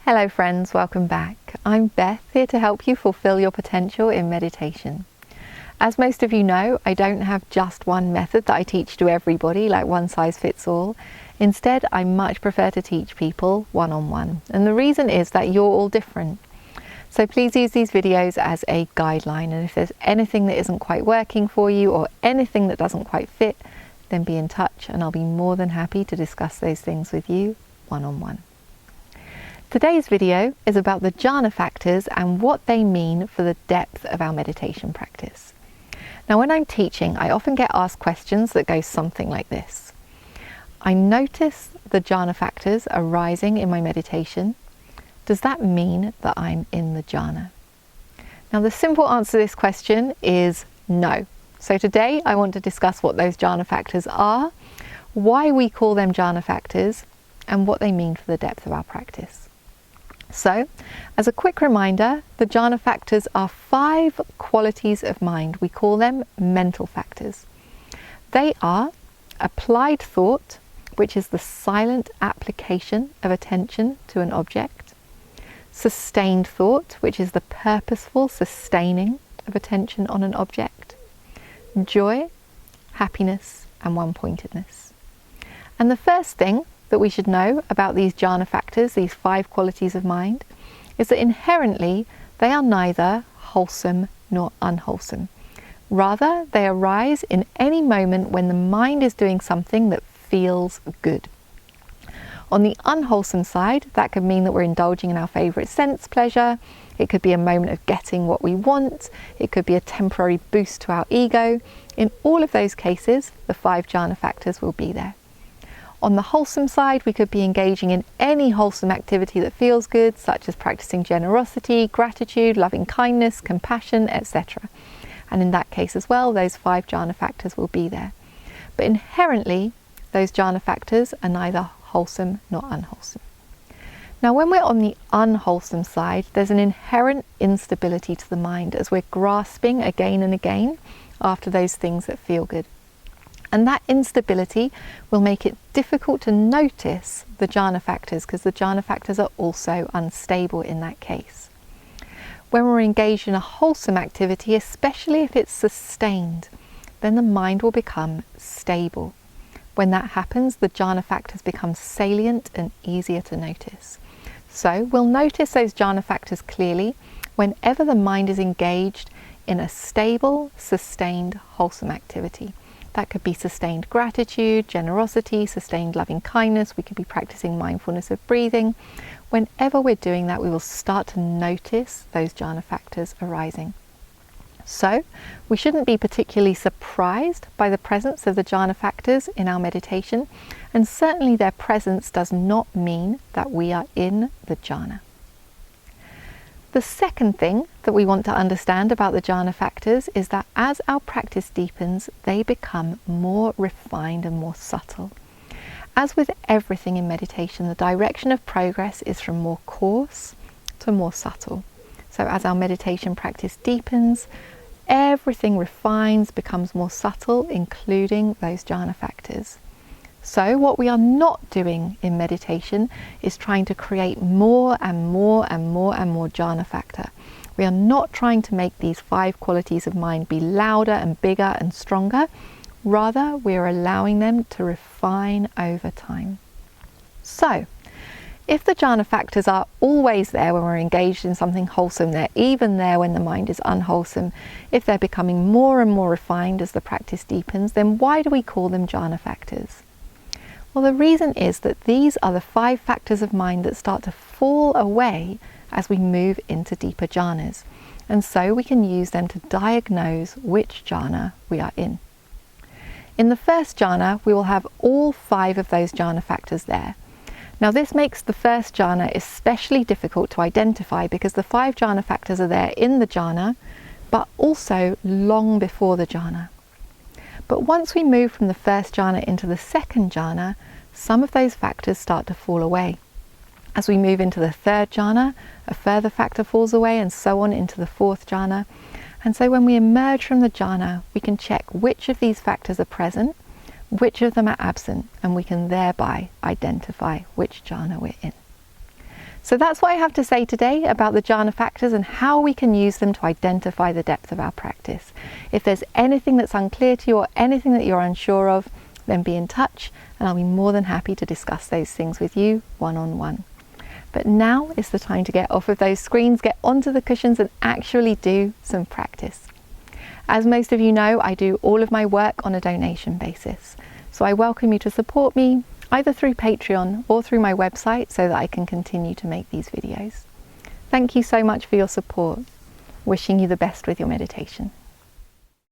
Hello friends, welcome back. I'm Beth, here to help you fulfill your potential in meditation. As most of you know, I don't have just one method that I teach to everybody, like one size fits all. Instead, I much prefer to teach people one-on-one. And the reason is that you're all different. So please use these videos as a guideline, and if there's anything that isn't quite working for you or anything that doesn't quite fit, then be in touch and I'll be more than happy to discuss those things with you one-on-one. Today's video is about the jhana factors and what they mean for the depth of our meditation practice. Now, when I'm teaching, I often get asked questions that go something like this. I notice the jhana factors arising in my meditation. Does that mean that I'm in the jhana? Now, the simple answer to this question is no. So today I want to discuss what those jhana factors are, why we call them jhana factors, and what they mean for the depth of our practice. So, as a quick reminder, the jhana factors are 5 qualities of mind. We call them mental factors. They are applied thought, which is the silent application of attention to an object. Sustained thought, which is the purposeful sustaining of attention on an object. Joy, happiness, and one-pointedness. And the first thing that we should know about these jhana factors, these 5 qualities of mind, is that inherently they are neither wholesome nor unwholesome. Rather, they arise in any moment when the mind is doing something that feels good. On the unwholesome side, that could mean that we're indulging in our favourite sense pleasure. It could be a moment of getting what we want. It could be a temporary boost to our ego. In all of those cases, the 5 jhana factors will be there. On the wholesome side, we could be engaging in any wholesome activity that feels good, such as practicing generosity, gratitude, loving kindness, compassion, etc. And in that case as well, those 5 jhana factors will be there. But inherently, those jhana factors are neither wholesome nor unwholesome. Now, when we're on the unwholesome side, there's an inherent instability to the mind as we're grasping again and again after those things that feel good. And that instability will make it difficult to notice the jhana factors, because the jhana factors are also unstable in that case. When we're engaged in a wholesome activity, especially if it's sustained, then the mind will become stable. When that happens, the jhana factors become salient and easier to notice. So we'll notice those jhana factors clearly whenever the mind is engaged in a stable, sustained, wholesome activity. That could be sustained gratitude, generosity, sustained loving kindness. We could be practicing mindfulness of breathing. Whenever we're doing that, we will start to notice those jhana factors arising. So, we shouldn't be particularly surprised by the presence of the jhana factors in our meditation, and certainly their presence does not mean that we are in the jhana. The second thing that we want to understand about the jhana factors is that as our practice deepens, they become more refined and more subtle. As with everything in meditation, the direction of progress is from more coarse to more subtle. So as our meditation practice deepens, everything refines, becomes more subtle, including those jhana factors. So what we are not doing in meditation is trying to create more and more and more and more jhana factor. We are not trying to make these 5 qualities of mind be louder and bigger and stronger. Rather, we are allowing them to refine over time. So, if the jhana factors are always there when we're engaged in something wholesome, they're even there when the mind is unwholesome, if they're becoming more and more refined as the practice deepens, then why do we call them jhana factors? Well, the reason is that these are the 5 factors of mind that start to fall away as we move into deeper jhanas. And so we can use them to diagnose which jhana we are in. In the first jhana, we will have all 5 of those jhana factors there. Now, this makes the first jhana especially difficult to identify because the 5 jhana factors are there in the jhana, but also long before the jhana. But once we move from the first jhana into the second jhana, some of those factors start to fall away. As we move into the third jhana, a further factor falls away, and so on into the fourth jhana. And so when we emerge from the jhana, we can check which of these factors are present, which of them are absent, and we can thereby identify which jhana we're in. So that's what I have to say today about the jhana factors and how we can use them to identify the depth of our practice. If there's anything that's unclear to you or anything that you're unsure of, then be in touch and I'll be more than happy to discuss those things with you one-on-one. But now is the time to get off of those screens, get onto the cushions and actually do some practice. As most of you know, I do all of my work on a donation basis. So I welcome you to support me either through Patreon or through my website so that I can continue to make these videos. Thank you so much for your support. Wishing you the best with your meditation.